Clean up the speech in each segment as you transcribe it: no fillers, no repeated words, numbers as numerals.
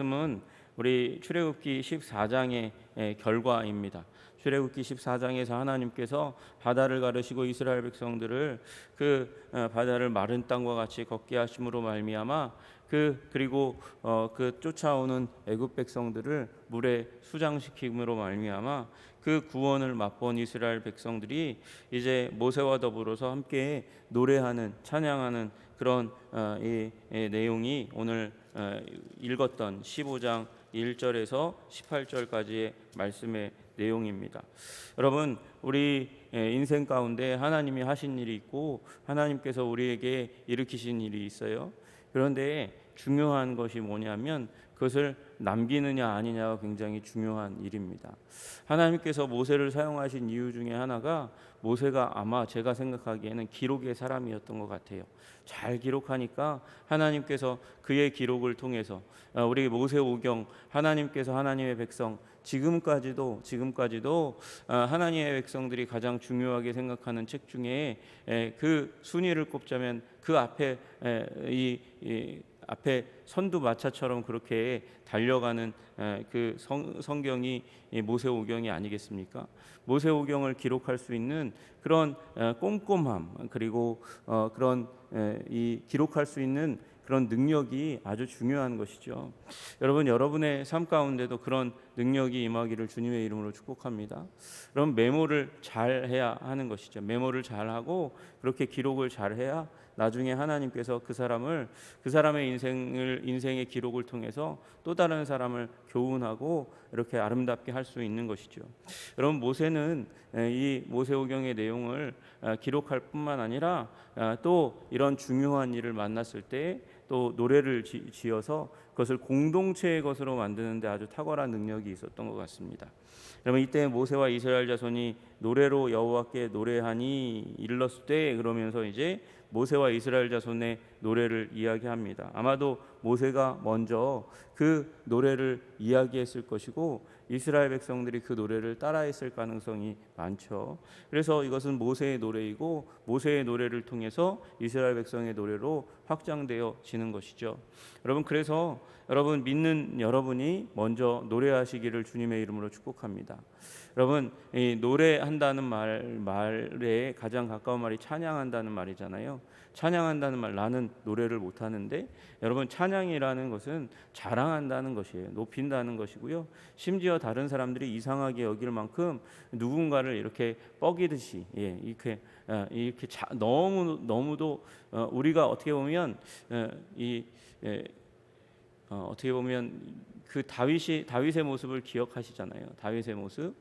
말씀은 우리 출애굽기 14장의 결과입니다. 출애굽기 14장에서 하나님께서 바다를 가르시고 이스라엘 백성들을 그 바다를 마른 땅과 같이 걷게 하심으로 말미암아 그리고 그 쫓아오는 애굽 백성들을 물에 수장시킴으로 말미암아 그 구원을 맛본 이스라엘 백성들이 이제 모세와 더불어서 함께 노래하는 찬양하는 그런 이 내용이 오늘 읽었던 15장 1절에서 18절까지의 말씀의 내용입니다. 여러분, 우리 인생 가운데 하나님이 하신 일이 있고 하나님께서 우리에게 일으키신 일이 있어요. 그런데 중요한 것이 뭐냐면 그것을 남기느냐 아니냐가 굉장히 중요한 일입니다. 하나님께서 모세를 사용하신 이유 중에 하나가 모세가 아마 제가 생각하기에는 기록의 사람이었던 것 같아요. 잘 기록하니까 하나님께서 그의 기록을 통해서 우리 모세오경 하나님께서 하나님의 백성 지금까지도 하나님의 백성들이 가장 중요하게 생각하는 책 중에 그 순위를 꼽자면 그 앞에 앞에 선두마차처럼 그렇게 달려가는 그 성경이 모세오경이 아니겠습니까? 모세오경을 기록할 수 있는 그런 꼼꼼함 그리고 그런 이 기록할 수 있는 그런 능력이 아주 중요한 것이죠. 여러분, 여러분의 삶 가운데도 그런 능력이 임하기를 주님의 이름으로 축복합니다. 그럼 메모를 잘 해야 하는 것이죠. 메모를 잘 하고 그렇게 기록을 잘 해야 나중에 하나님께서 그 사람의 인생의 기록을 통해서 또 다른 사람을 교훈하고 이렇게 아름답게 할 수 있는 것이죠. 여러분, 모세는 이 모세오경의 내용을 기록할 뿐만 아니라 또 이런 중요한 일을 만났을 때 또 노래를 지어서 그것을 공동체의 것으로 만드는데 아주 탁월한 능력이 있었던 것 같습니다. 여러분, 이때 모세와 이스라엘 자손이 노래로 여호와께 노래하니 일렀을 때 그러면서 이제 모세와 이스라엘 자손의 노래를 이야기합니다. 아마도 모세가 먼저 그 노래를 이야기했을 것이고 이스라엘 백성들이 그 노래를 따라했을 가능성이 많죠. 그래서 이것은 모세의 노래이고 모세의 노래를 통해서 이스라엘 백성의 노래로 확장되어지는 것이죠. 여러분, 그래서 여러분 믿는 여러분이 먼저 노래하시기를 주님의 이름으로 축복합니다. 여러분, 이 노래한다는 말에 가장 가까운 말이 찬양한다는 말이잖아요. 찬양한다는 말, 나는 노래를 못하는데 여러분, 찬양이라는 것은 자랑한다는 것이에요. 높인다는 것이고요. 심지어 다른 사람들이 이상하게 여길 만큼 누군가를 이렇게 뻐기듯이 이렇게 너무도 우리가 어떻게 보면 어떻게 보면 그 다윗의 모습을 기억하시잖아요. 다윗의 모습,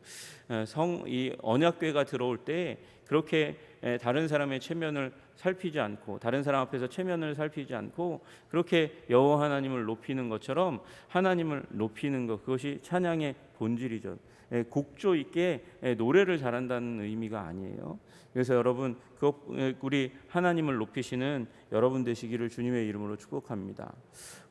이 언약궤가 들어올 때 그렇게 다른 사람의 체면을 살피지 않고 다른 사람 앞에서 체면을 살피지 않고 그렇게 여호와 하나님을 높이는 것처럼 하나님을 높이는 것, 그것이 찬양의 본질이죠. 곡조 있게 노래를 잘한다는 의미가 아니에요. 그래서 여러분, 우리 하나님을 높이시는 여러분 되시기를 주님의 이름으로 축복합니다.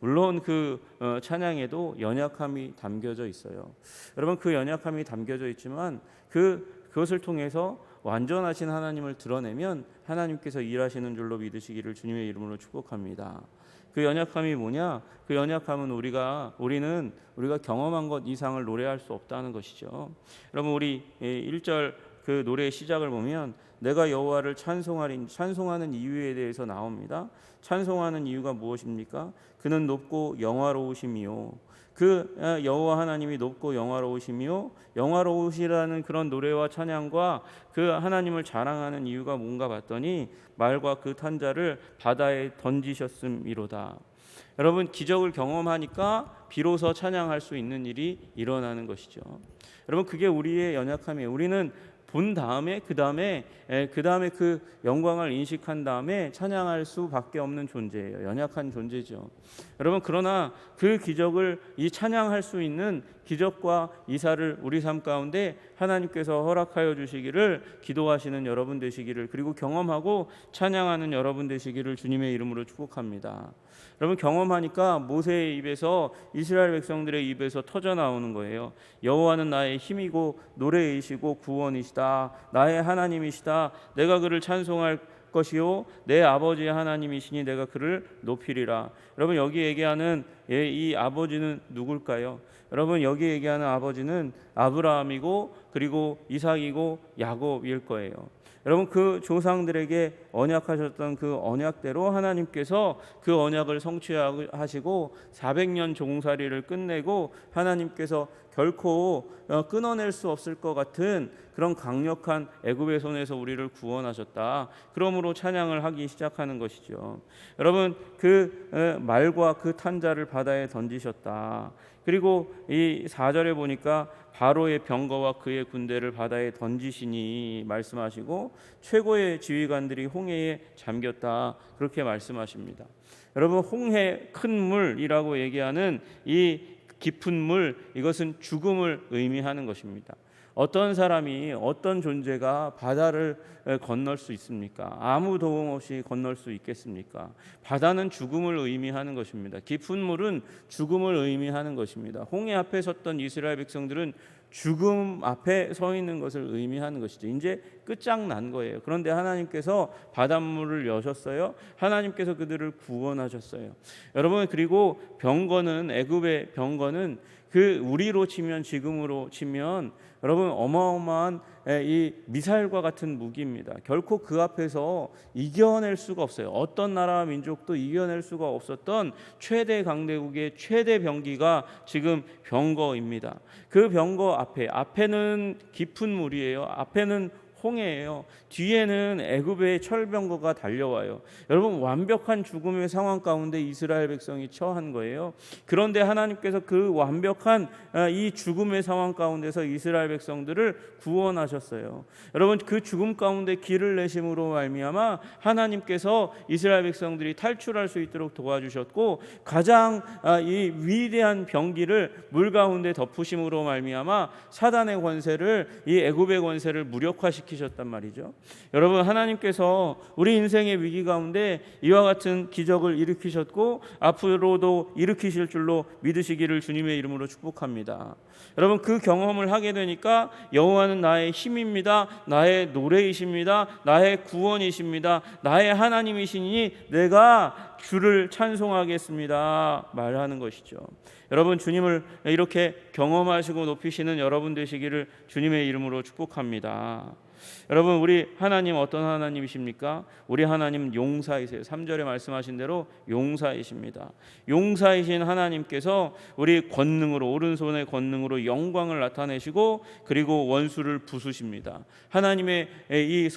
물론 그 찬양에도 연약함이 담겨져 있어요. 여러분, 그 연약함이 담겨져 있지만 그것을 통해서 완전하신 하나님을 드러내면 하나님께서 일하시는 줄로 믿으시기를 주님의 이름으로 축복합니다. 그 연약함이 뭐냐? 그 연약함은 우리는 경험한 것 이상을 노래할 수 없다는 것이죠. 여러분, 우리 1절 그 노래의 시작을 보면 내가 여호와를 찬송하는 이유에 대해서 나옵니다. 찬송하는 이유가 무엇입니까? 그는 높고 영화로우심이요. 그 여호와 하나님이 높고 영화로우심이요. 영화로우시라는 그런 노래와 찬양과 그 하나님을 자랑하는 이유가 뭔가 봤더니 말과 그 탄자를 바다에 던지셨음이로다. 여러분, 기적을 경험하니까 비로소 찬양할 수 있는 일이 일어나는 것이죠. 여러분, 그게 우리의 연약함이에요. 우리는 본 다음에 그 다음에 그 영광을 인식한 다음에 찬양할 수밖에 없는 존재예요. 연약한 존재죠. 여러분, 그러나 그 기적을 찬양할 수 있는 기적과 이사를 우리 삶 가운데 하나님께서 허락하여 주시기를 기도하시는 여러분 되시기를, 그리고 경험하고 찬양하는 여러분 되시기를 주님의 이름으로 축복합니다. 여러분, 경험하니까 모세의 입에서, 이스라엘 백성들의 입에서 터져 나오는 거예요. 여호와는 나의 힘이고 노래이시고 구원이시다. 나의 하나님이시다. 내가 그를 찬송할 것이요 내 아버지의 하나님이시니 내가 그를 높이리라. 여러분, 여기 얘기하는 이 아버지는 누굴까요? 여러분 여기 얘기하는 아버지는 아브라함이고 그리고 이삭이고 야곱일 거예요. 여러분 그 조상들에게 언약하셨던 그 언약대로 하나님께서 그 언약을 성취하시고 400년 종살이를 끝내고 하나님께서 결코 끊어낼 수 없을 것 같은 그런 강력한 애굽의 손에서 우리를 구원하셨다. 그러므로 찬양을 하기 시작하는 것이죠. 여러분 그 말과 그 탄자를 바다에 던지셨다. 그리고 이 4절에 보니까 바로의 병거와 그의 군대를 바다에 던지시니 말씀하시고 최고의 지휘관들이 홍해에 잠겼다. 그렇게 말씀하십니다. 여러분 홍해 큰 물이라고 얘기하는 이 깊은 물, 이것은 죽음을 의미하는 것입니다. 어떤 사람이 어떤 존재가 바다를 건널 수 있습니까? 아무 도움 없이 건널 수 있겠습니까? 바다는 죽음을 의미하는 것입니다. 깊은 물은 죽음을 의미하는 것입니다. 홍해 앞에 섰던 이스라엘 백성들은 죽음 앞에 서 있는 것을 의미하는 것이죠. 이제 끝장난 거예요. 그런데 하나님께서 바닷물을 여셨어요. 하나님께서 그들을 구원하셨어요. 여러분 그리고 병거는 애굽의 병거는 그 우리로 치면 지금으로 치면 여러분 어마어마한 이 미사일과 같은 무기입니다. 결코 그 앞에서 이겨낼 수가 없어요. 어떤 나라와 민족도 이겨낼 수가 없었던 최대 강대국의 최대 병기가 지금 병거입니다. 그 병거 앞에는 깊은 물이에요. 앞에는 홍해예요. 뒤에는 애굽의 철병거가 달려와요. 여러분 완벽한 죽음의 상황 가운데 이스라엘 백성이 처한 거예요. 그런데 하나님께서 그 완벽한 이 죽음의 상황 가운데서 이스라엘 백성들을 구원하셨어요. 여러분 그 죽음 가운데 길을 내심으로 말미암아 하나님께서 이스라엘 백성들이 탈출할 수 있도록 도와주셨고 가장 이 위대한 병기를 물 가운데 덮으심으로 말미암아 사단의 권세를 이 애굽의 권세를 무력화시키셨단 말이죠. 여러분 하나님께서 우리 인생의 위기 가운데 이와 같은 기적을 일으키셨고 앞으로도 일으키실 줄로 믿으시기를 주님의 이름으로 축복합니다. 여러분 그 경험을 하게 되니까 여호와는 나의 힘입니다. 나의 노래이십니다. 나의 구원이십니다. 나의 하나님이시니 내가 주를 찬송하겠습니다. 말하는 것이죠. 여러분 주님을 이렇게 경험하시고 높이시는 여러분 되시기를 주님의 이름으로 축복합니다. 여러분 우리 하나님 어떤 하나님이십니까? 우리 하나님은 용사이세요. 3절에 말씀하신 대로 용사이십니다. 용사이신 하나님께서 우리 권능으로 오른손의 권능으로 영광을 나타내시고 그리고 원수를 부수십니다. 하나님의 이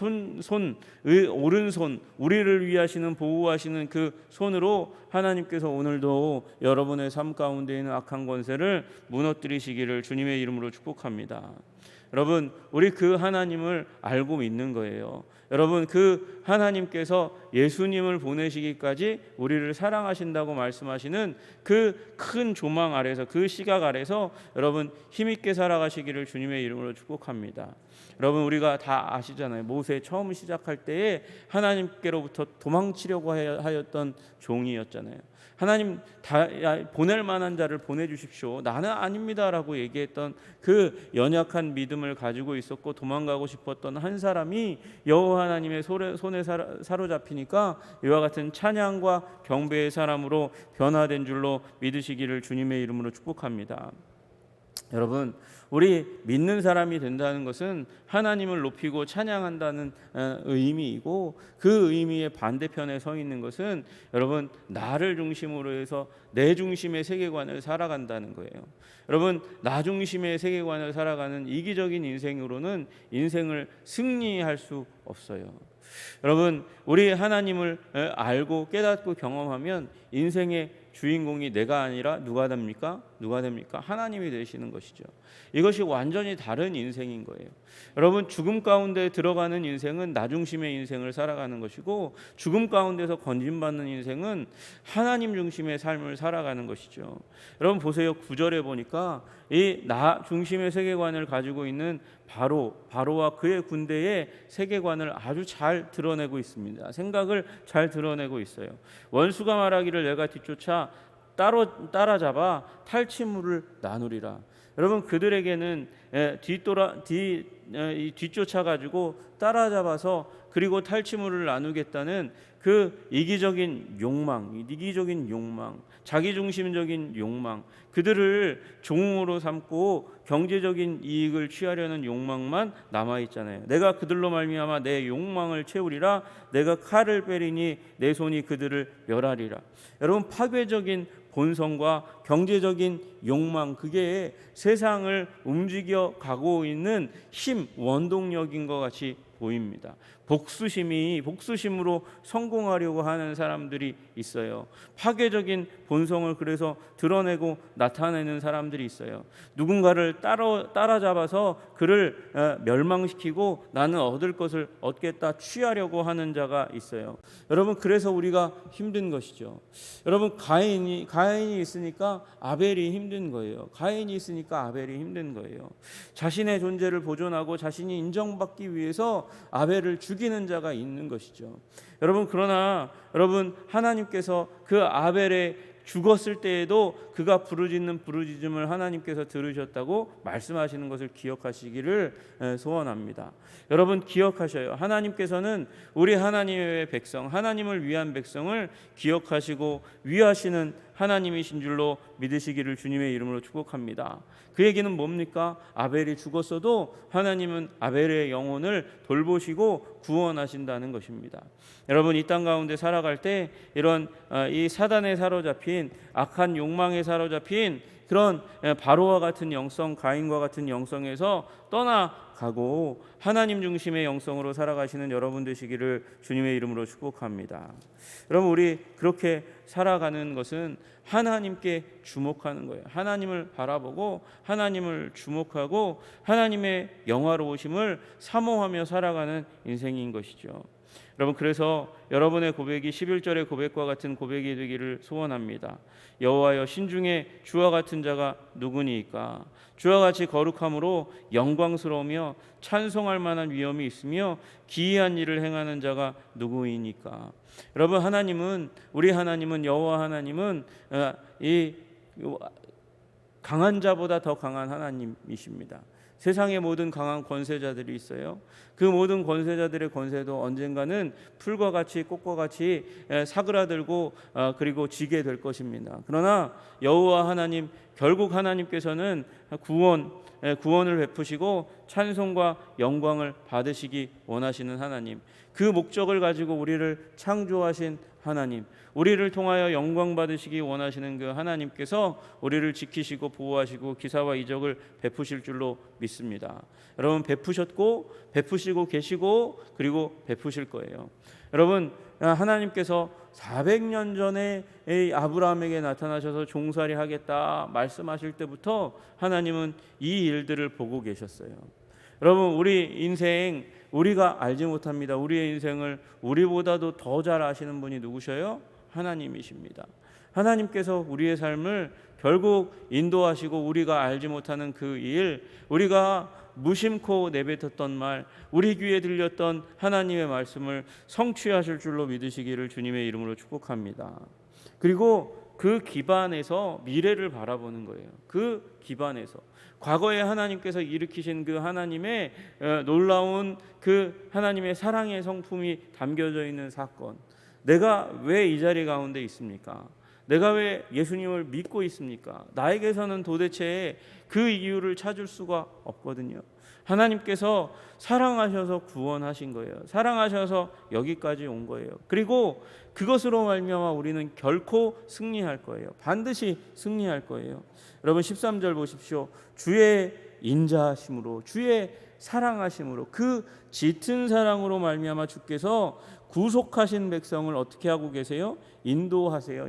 오른손 우리를 위하시는 보호하시는 그 손으로 하나님께서 오늘도 여러분의 삶 가운데 있는 악한 권세를 무너뜨리시기를 주님의 이름으로 축복합니다. 여러분 우리 그 하나님을 알고 믿는 거예요. 여러분 그 하나님께서 예수님을 보내시기까지 우리를 사랑하신다고 말씀하시는 그 큰 조망 아래서 그 시각 아래서 여러분 힘있게 살아가시기를 주님의 이름으로 축복합니다. 여러분 우리가 다 아시잖아요. 모세 처음 시작할 때에 하나님께로부터 도망치려고 하였던 종이었잖아요. 하나님 보낼 만한 자를 보내주십시오. 나는 아닙니다라고 얘기했던 그 연약한 믿음을 가지고 있었고 도망가고 싶었던 한 사람이 여호와 하나님의 손에 사로잡히니까 이와 같은 찬양과 경배의 사람으로 변화된 줄로 믿으시기를 주님의 이름으로 축복합니다. 여러분 우리 믿는 사람이 된다는 것은 하나님을 높이고 찬양한다는 의미이고 그 의미의 반대편에 서 있는 것은 여러분 나를 중심으로 해서 내 중심의 세계관을 살아간다는 거예요. 여러분 나 중심의 세계관을 살아가는 이기적인 인생으로는 인생을 승리할 수 없어요. 여러분 우리 하나님을 알고 깨닫고 경험하면 인생의 주인공이 내가 아니라 누가 됩니까? 하나님이 되시는 것이죠. 이것이 완전히 다른 인생인 거예요. 여러분 죽음 가운데 들어가는 인생은 나 중심의 인생을 살아가는 것이고 죽음 가운데서 건진받는 인생은 하나님 중심의 삶을 살아가는 것이죠. 여러분 보세요. 9절에 보니까 이 나 중심의 세계관을 가지고 있는 바로와 그의 군대의 세계관을 아주 잘 드러내고 있습니다. 생각을 잘 드러내고 있어요. 원수가 말하기를 내가 뒤쫓아 따라잡아 탈취물을 나누리라. 여러분 그들에게는 이 뒤쫓아 가지고 따라잡아서 그리고 탈취물을 나누겠다는 그 이기적인 욕망, 자기중심적인 욕망, 그들을 종으로 삼고 경제적인 이익을 취하려는 욕망만 남아 있잖아요. 내가 그들로 말미암아 내 욕망을 채우리라. 내가 칼을 빼리니 내 손이 그들을 멸하리라. 여러분, 파괴적인 본성과 경제적인 욕망, 그게 세상을 움직여 가고 있는 힘, 원동력인 것 같이 보입니다. 복수심으로 성공하려고 하는 사람들이 있어요. 파괴적인 본성을 그래서 드러내고 나타내는 사람들이 있어요. 누군가를 따라잡아서 그를 멸망시키고 나는 얻을 것을 얻겠다 취하려고 하는 자가 있어요. 여러분, 그래서 우리가 힘든 것이죠. 여러분, 가인이 있으니까 아벨이 힘든 거예요. 가인이 있으니까 아벨이 힘든 거예요. 자신의 존재를 보존하고 자신이 인정받기 위해서 아벨을 죽이는 자가 있는 것이죠. 여러분, 그러나 여러분, 하나님께서 그 아벨의 죽었을 때에도 그가 부르짖는 부르짖음을 하나님께서 들으셨다고 말씀하시는 것을 기억하시기를 소원합니다. 여러분, 기억하셔요. 하나님께서는 우리 하나님의 백성, 하나님을 위한 백성을 기억하시고 위하시는 하나님이신 줄로 믿으시기를 주님의 이름으로 축복합니다. 그 얘기는 뭡니까? 아벨이 죽었어도 하나님은 아벨의 영혼을 돌보시고 구원하신다는 것입니다. 여러분, 이 땅 가운데 살아갈 때 이런 이 사단에 사로잡힌 악한 욕망에 사로잡힌 그런 바로와 같은 영성, 가인과 같은 영성에서 떠나가고 하나님 중심의 영성으로 살아가시는 여러분 되시기를 주님의 이름으로 축복합니다. 여러분, 우리 그렇게 살아가는 것은 하나님께 주목하는 거예요. 하나님을 바라보고 하나님을 주목하고 하나님의 영화로우심을 사모하며 살아가는 인생인 것이죠. 여러분, 그래서 여러분의 고백이 11절의 고백과 같은 고백이 되기를 소원합니다. 여호와여, 신중에 주와 같은 자가 누구니이까? 주와 같이 거룩함으로 영광스러우며 찬송할 만한 위엄이 있으며 기이한 일을 행하는 자가 누구이니까? 여러분, 우리 하나님은 여호와 하나님은 이 강한 자보다 더 강한 하나님이십니다. 세상의 모든 강한 권세자들이 있어요. 그 모든 권세자들의 권세도 언젠가는 풀과 같이 꽃과 같이 사그라들고 그리고 지게 될 것입니다. 그러나 여호와 하나님, 결국 하나님께서는 구원을 베푸시고 찬송과 영광을 받으시기 원하시는 하나님, 그 목적을 가지고 우리를 창조하신 하나님, 우리를 통하여 영광 받으시기 원하시는 그 하나님께서 우리를 지키시고 보호하시고 기사와 이적을 베푸실 줄로 믿습니다. 여러분, 베푸셨고 베푸시고 계시고 그리고 베푸실 거예요. 여러분, 하나님께서 400년 전에 아브라함에게 나타나셔서 종살이 하겠다 말씀하실 때부터 하나님은 이 일들을 보고 계셨어요. 여러분, 우리 인생 우리가 알지 못합니다. 우리의 인생을 우리보다도 더 잘 아시는 분이 누구셔요? 하나님이십니다. 하나님께서 우리의 삶을 결국 인도하시고 우리가 알지 못하는 그 일, 우리가 무심코 내뱉었던 말, 우리 귀에 들렸던 하나님의 말씀을 성취하실 줄로 믿으시기를 주님의 이름으로 축복합니다. 그리고 그 기반에서 미래를 바라보는 거예요. 그 기반에서 과거에 하나님께서 일으키신 그 하나님의 놀라운 그 하나님의 사랑의 성품이 담겨져 있는 사건, 내가 왜 이 자리 가운데 있습니까? 내가 왜 예수님을 믿고 있습니까? 나에게서는 도대체 그 이유를 찾을 수가 없거든요. 하나님께서 사랑하셔서 구원하신 거예요. 사랑하셔서 여기까지 온 거예요. 그리고 그것으로 말미암아 우리는 결코 승리할 거예요. 반드시 승리할 거예요. 여러분, 13절 보십시오. 주의 인자하심으로, 주의 사랑하심으로, 그 짙은 사랑으로 말미암아 주께서 구속하신 백성을 어떻게 하고 계세요? 인도하세요.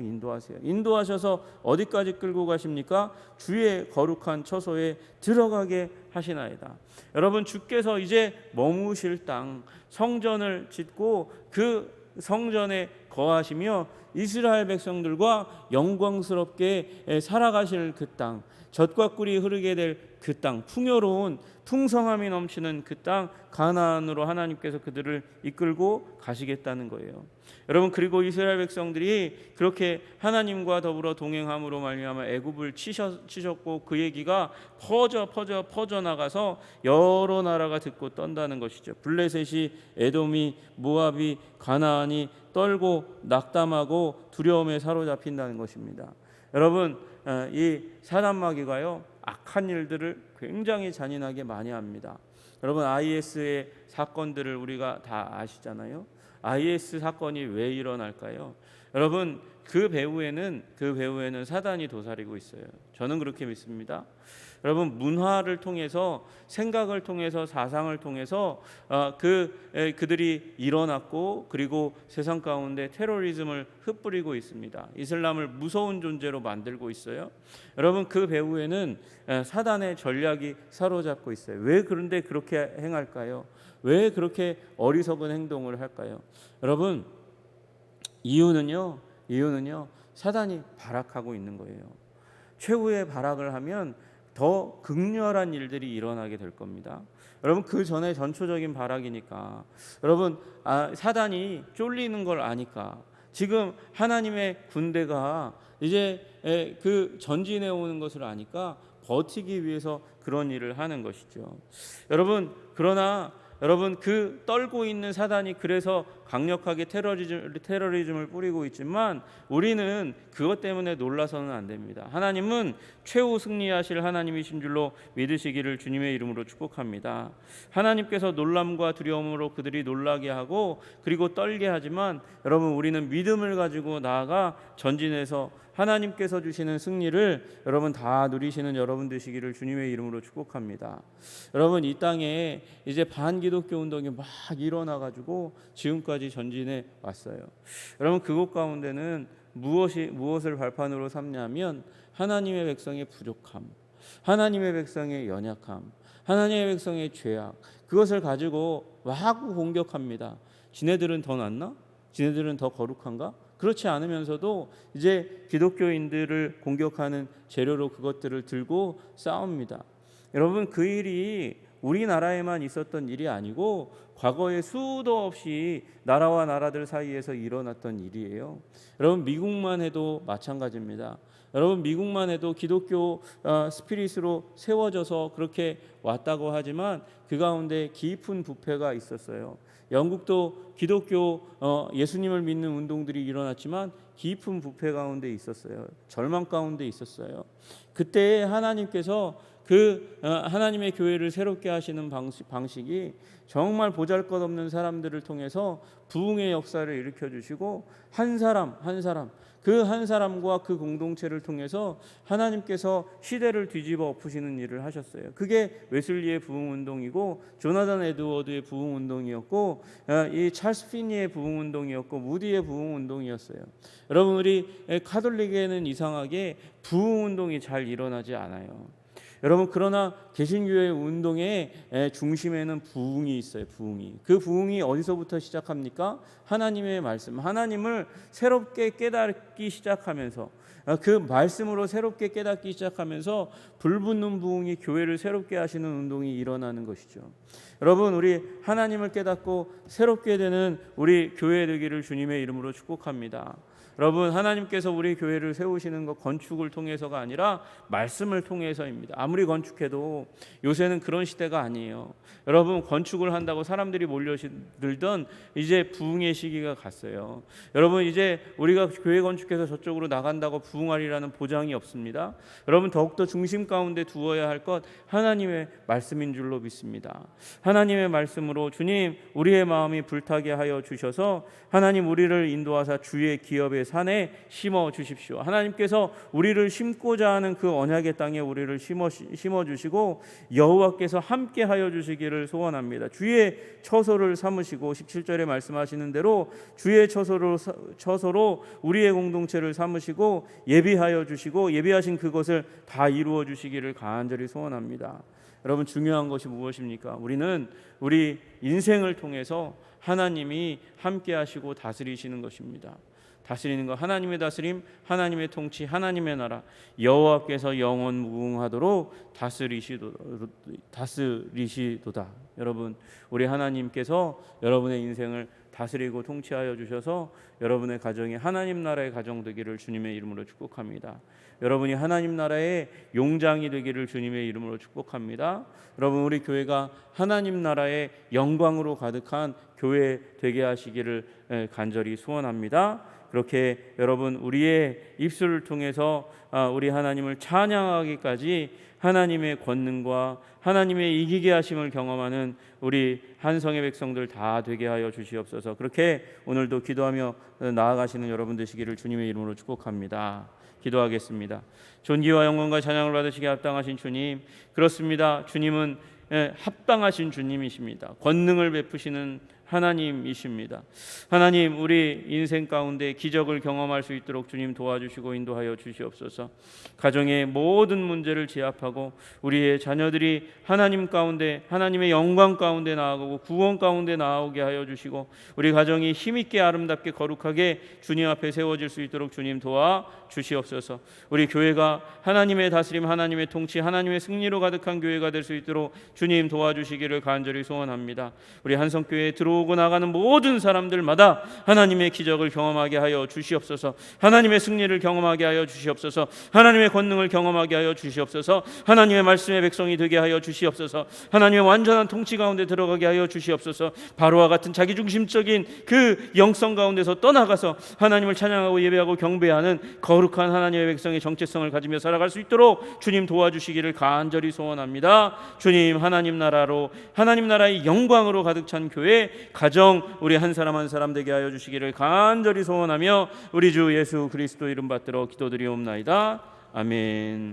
인도하셔서 어디까지 끌고 가십니까? 주의 거룩한 처소에 들어가게 하시나이다. 여러분, 주께서 이제 머무실 땅, 성전을 짓고 그 성전의 거하시며 이스라엘 백성들과 영광스럽게 살아가실 그 땅, 젖과 꿀이 흐르게 될 그 땅, 풍요로운 풍성함이 넘치는 그 땅 가나안으로 하나님께서 그들을 이끌고 가시겠다는 거예요. 여러분, 그리고 이스라엘 백성들이 그렇게 하나님과 더불어 동행함으로 말미암아 애굽을 치셨고 그 얘기가 퍼져 나가서 여러 나라가 듣고 떤다는 것이죠. 블레셋이, 에돔이, 모압이, 가나안이 떨고 낙담하고 두려움에 사로잡힌다는 것입니다. 여러분, 이 사단 마귀가요 악한 일들을 굉장히 잔인하게 많이 합니다. 여러분, IS의 사건들을 우리가 다 아시잖아요. IS 사건이 왜 일어날까요? 여러분, 그 배후에는 사단이 도사리고 있어요. 저는 그렇게 믿습니다. 여러분, 문화를 통해서, 생각을 통해서, 사상을 통해서 그들이 일어났고, 그리고 세상 가운데 테러리즘을 흩뿌리고 있습니다. 이슬람을 무서운 존재로 만들고 있어요. 여러분, 그 배후에는 사단의 전략이 사로잡고 있어요. 왜 그런데 그렇게 행할까요? 왜 그렇게 어리석은 행동을 할까요? 여러분, 이유는요 사단이 발악하고 있는 거예요. 최후의 발악을 하면 더 극렬한 일들이 일어나게 될 겁니다. 여러분, 그 전에 전초적인 발악이니까, 여러분, 사단이 쫄리는 걸 아니까 지금 하나님의 군대가 이제 그 전진해 오는 것을 아니까 버티기 위해서 그런 일을 하는 것이죠. 여러분, 그러나 여러분, 그 떨고 있는 사단이 그래서 강력하게 테러리즘을 뿌리고 있지만 우리는 그것 때문에 놀라서는 안 됩니다. 하나님은 최후 승리하실 하나님이신 줄로 믿으시기를 주님의 이름으로 축복합니다. 하나님께서 놀람과 두려움으로 그들이 놀라게 하고 그리고 떨게 하지만 여러분, 우리는 믿음을 가지고 나아가 전진해서 하나님께서 주시는 승리를 여러분 다 누리시는 여러분 되시기를 주님의 이름으로 축복합니다. 여러분, 이 땅에 이제 반기독교 운동이 막 일어나가지고 지금까지 전진해 왔어요. 여러분, 그곳 가운데는 무엇을 발판으로 삼냐면 하나님의 백성의 부족함, 하나님의 백성의 연약함, 하나님의 백성의 죄악, 그것을 가지고 막 공격합니다. 지네들은 더 낫나? 지네들은 더 거룩한가? 그렇지 않으면서도 이제 기독교인들을 공격하는 재료로 그것들을 들고 싸웁니다. 여러분, 그 일이 우리나라에만 있었던 일이 아니고 과거에 수도 없이 나라와 나라들 사이에서 일어났던 일이에요. 여러분, 미국만 해도 마찬가지입니다. 여러분, 미국만 해도 기독교 스피릿으로 세워져서 그렇게 왔다고 하지만 그 가운데 깊은 부패가 있었어요. 영국도 기독교 예수님을 믿는 운동들이 일어났지만 깊은 부패 가운데 있었어요. 절망 가운데 있었어요. 그때 하나님께서 하나님의 교회를 새롭게 하시는 방식이 정말 보잘것없는 사람들을 통해서 부흥의 역사를 일으켜 주시고 한 사람 그 한 사람과 그 공동체를 통해서 하나님께서 시대를 뒤집어 엎으시는 일을 하셨어요. 그게 웨슬리의 부흥운동이고 조나단 에드워드의 부흥운동이었고 이 찰스 피니의 부흥운동이었고 무디의 부흥운동이었어요. 여러분, 우리 카톨릭에는 이상하게 부흥운동이 잘 일어나지 않아요. 여러분, 그러나 개신교회 운동의 중심에는 부흥이 있어요. 부흥이. 그 부흥이 어디서부터 시작합니까? 하나님의 말씀, 하나님을 새롭게 깨닫기 시작하면서 그 말씀으로 새롭게 깨닫기 시작하면서 불붙는 부흥이 교회를 새롭게 하시는 운동이 일어나는 것이죠. 여러분, 우리 하나님을 깨닫고 새롭게 되는 우리 교회 되기를 주님의 이름으로 축복합니다. 여러분, 하나님께서 우리 교회를 세우시는 것 건축을 통해서가 아니라 말씀을 통해서입니다. 아무리 건축해도 요새는 그런 시대가 아니에요. 여러분, 건축을 한다고 사람들이 몰려들던 이제 부흥의 시기가 갔어요. 여러분, 이제 우리가 교회 건축해서 저쪽으로 나간다고 부흥하리라는 보장이 없습니다. 여러분, 더욱더 중심 가운데 두어야 할 것 하나님의 말씀인 줄로 믿습니다. 하나님의 말씀으로 주님, 우리의 마음이 불타게 하여 주셔서 하나님 우리를 인도하사 주의 기업에 산에 심어 주십시오. 하나님께서 우리를 심고자 하는 그 언약의 땅에 우리를 심어 주시고 여호와께서 함께 하여 주시기를 소원합니다. 주의 처소를 삼으시고 17절에 말씀하시는 대로 주의 처소로 우리의 공동체를 삼으시고 예비하여 주시고 예비하신 그것을 다 이루어 주시기를 간절히 소원합니다. 여러분, 중요한 것이 무엇입니까? 우리는 우리 인생을 통해서 하나님이 함께 하시고 다스리시는 것입니다. 다스리는 것, 하나님의 다스림, 하나님의 통치, 하나님의 나라, 여호와께서 영원 무궁하도록 다스리시도다. 여러분, 우리 하나님께서 여러분의 인생을 다스리고 통치하여 주셔서 여러분의 가정이 하나님 나라의 가정 되기를 주님의 이름으로 축복합니다. 여러분이 하나님 나라의 용장이 되기를 주님의 이름으로 축복합니다. 여러분, 우리 교회가 하나님 나라의 영광으로 가득한 교회 되게 하시기를 간절히 소원합니다. 그렇게 여러분, 우리의 입술을 통해서 우리 하나님을 찬양하기까지 하나님의 권능과 하나님의 이기게 하심을 경험하는 우리 한성의 백성들 다 되게 하여 주시옵소서. 그렇게 오늘도 기도하며 나아가시는 여러분 되시기를 주님의 이름으로 축복합니다. 기도하겠습니다. 존귀와 영광과 찬양을 받으시기에 합당하신 주님, 그렇습니다. 주님은 합당하신 주님이십니다. 권능을 베푸시는 하나님이십니다. 하나님, 우리 인생 가운데 기적을 경험할 수 있도록 주님 도와주시고 인도하여 주시옵소서. 가정의 모든 문제를 제압하고 우리의 자녀들이 하나님 가운데, 하나님의 영광 가운데 나아가고 구원 가운데 나아오게 하여 주시고 우리 가정이 힘있게 아름답게 거룩하게 주님 앞에 세워질 수 있도록 주님 도와 주시옵소서. 우리 교회가 하나님의 다스림, 하나님의 통치, 하나님의 승리로 가득한 교회가 될 수 있도록 주님 도와주시기를 간절히 소원합니다. 우리 한성교회에 들어오고 나가는 모든 사람들마다 하나님의 기적을 경험하게 하여 주시옵소서. 하나님의 승리를 경험하게 하여 주시옵소서. 하나님의 권능을 경험하게 하여 주시옵소서. 하나님의 말씀의 백성이 되게 하여 주시옵소서. 하나님의 완전한 통치 가운데 들어가게 하여 주시옵소서. 바로와 같은 자기중심적인 그 영성 가운데서 떠나가서 하나님을 찬양하고 예배하고 경배하는 거룩한 하나님의 백성의 정체성을 가지며 살아갈 수 있도록 주님 도와주시기를 간절히 소원합니다. 주님, 하나님 나라로, 하나님 나라의 영광으로 가득 찬 교회, 가정, 우리 한 사람 한 사람 되게 하여 주시기를 간절히 소원하며 우리 주 예수 그리스도 이름 받들어 기도드리옵나이다. 아멘.